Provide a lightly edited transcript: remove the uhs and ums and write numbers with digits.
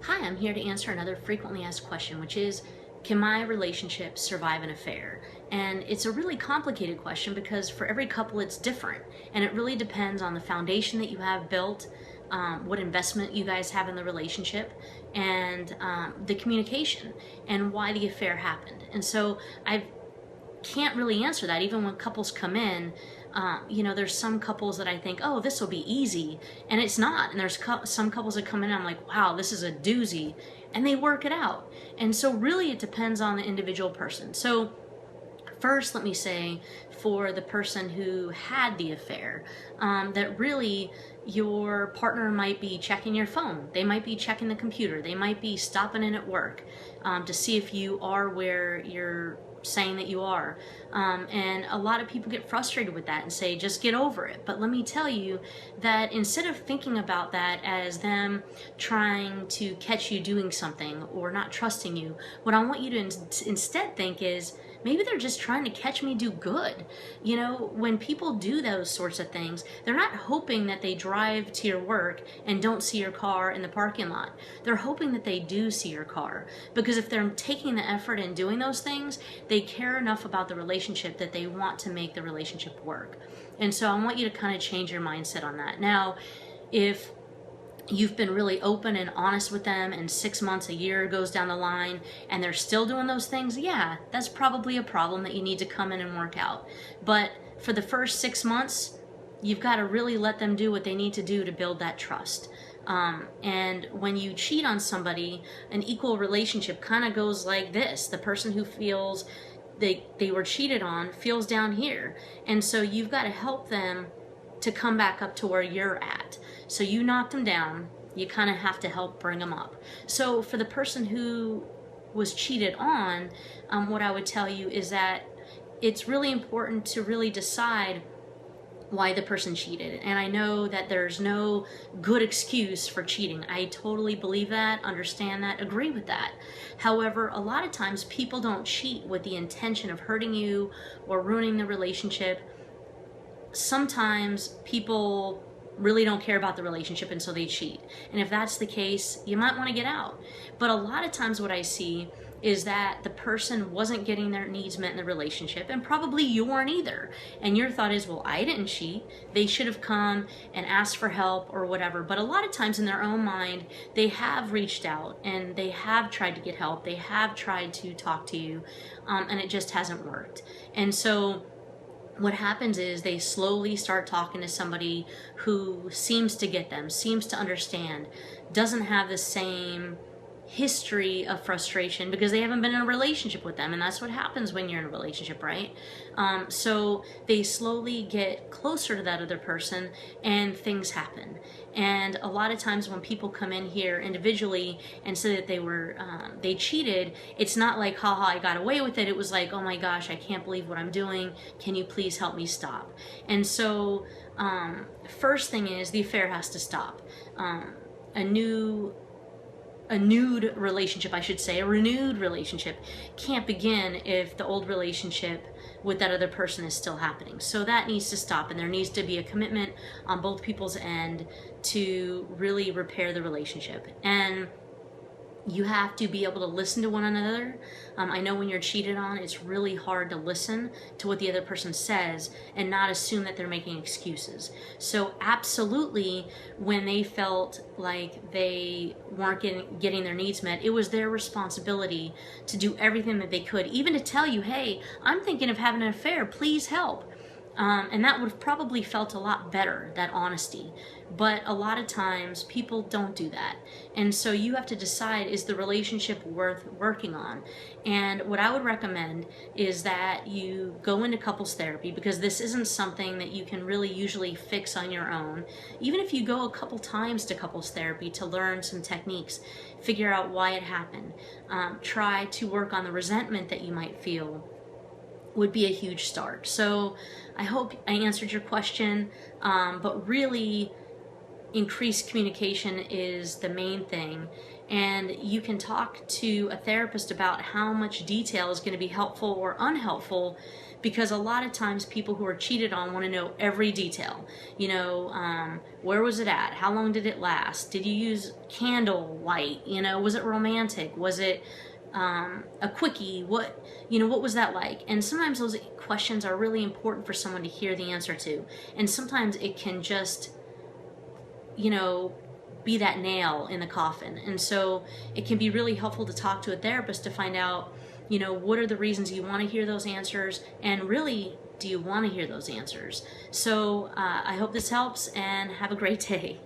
Hi, I'm here to answer another frequently asked question, which is, can my relationship survive an affair? And it's a really complicated question because for every couple it's different. And it really depends on the foundation that you have built, what investment you guys have in the relationship, and the communication, and why the affair happened. And so I can't really answer that. Even when couples come in, there's some couples that I think, oh, this will be easy, and it's not. And there's some couples that come in and I'm like, wow, this is a doozy, and they work it out. And so really it depends on the individual person. So first, let me say, for the person who had the affair, that really your partner might be checking your phone. They might be checking the computer. They might be stopping in at work to see if you are where you're saying that you are. And a lot of people get frustrated with that and say, just get over it. But let me tell you that instead of thinking about that as them trying to catch you doing something or not trusting you, what I want you to instead think is, maybe they're just trying to catch me do good. You know, when people do those sorts of things, they're not hoping that they drive to your work and don't see your car in the parking lot. They're hoping that they do see your car. Because if they're taking the effort in doing those things, they care enough about the relationship that they want to make the relationship work. And so I want you to kind of change your mindset on that. Now, if you've been really open and honest with them and 6 months, a year goes down the line and they're still doing those things, yeah, that's probably a problem that you need to come in and work out. But for the first 6 months, you've got to really let them do what they need to do to build that trust. And when you cheat on somebody, an equal relationship kind of goes like this. The person who feels they were cheated on feels down here. And so you've got to help them to come back up to where you're at. So you knocked them down, you kind of have to help bring them up. So for the person who was cheated on, what I would tell you is that it's really important to really decide why the person cheated. And I know that there's no good excuse for cheating. I totally believe that, understand that, agree with that. However, a lot of times people don't cheat with the intention of hurting you or ruining the relationship. Sometimes people really don't care about the relationship and so they cheat. And if that's the case, you might want to get out. But a lot of times what I see is that the person wasn't getting their needs met in the relationship, and probably you weren't either. And your thought is, well, I didn't cheat. They should have come and asked for help or whatever. But a lot of times in their own mind, they have reached out and they have tried to get help. They have tried to talk to you, and it just hasn't worked. And so what happens is they slowly start talking to somebody who seems to get them, seems to understand, doesn't have the same history of frustration because they haven't been in a relationship with them. And that's what happens when you're in a relationship, right? So they slowly get closer to that other person and things happen. And a lot of times when people come in here individually and say that they cheated, it's not like, haha, I got away with it. It was like, oh my gosh, I can't believe what I'm doing. Can you please help me stop? And so first thing is the affair has to stop. A renewed relationship can't begin if the old relationship with that other person is still happening. So that needs to stop, and there needs to be a commitment on both people's end to really repair the relationship. And you have to be able to listen to one another. I know when you're cheated on, it's really hard to listen to what the other person says and not assume that they're making excuses. So absolutely, when they felt like they weren't getting their needs met, it was their responsibility to do everything that they could, even to tell you, hey, I'm thinking of having an affair, please help. And that would have probably felt a lot better, that honesty. But a lot of times people don't do that. And so you have to decide, is the relationship worth working on? And what I would recommend is that you go into couples therapy, because this isn't something that you can really usually fix on your own. Even if you go a couple times to couples therapy to learn some techniques, figure out why it happened, try to work on the resentment that you might feel, would be a huge start. So I hope I answered your question, but really increased communication is the main thing. and you can talk to a therapist about how much detail is going to be helpful or unhelpful, because a lot of times people who are cheated on want to know every detail. Where was it at? How long did it last? Did you use candle light? Was it romantic? Was it a quickie? What was that like? And sometimes those questions are really important for someone to hear the answer to. And sometimes it can just, be that nail in the coffin. And so it can be really helpful to talk to a therapist to find out, what are the reasons you want to hear those answers, and really, do you want to hear those answers? So I hope this helps, and have a great day.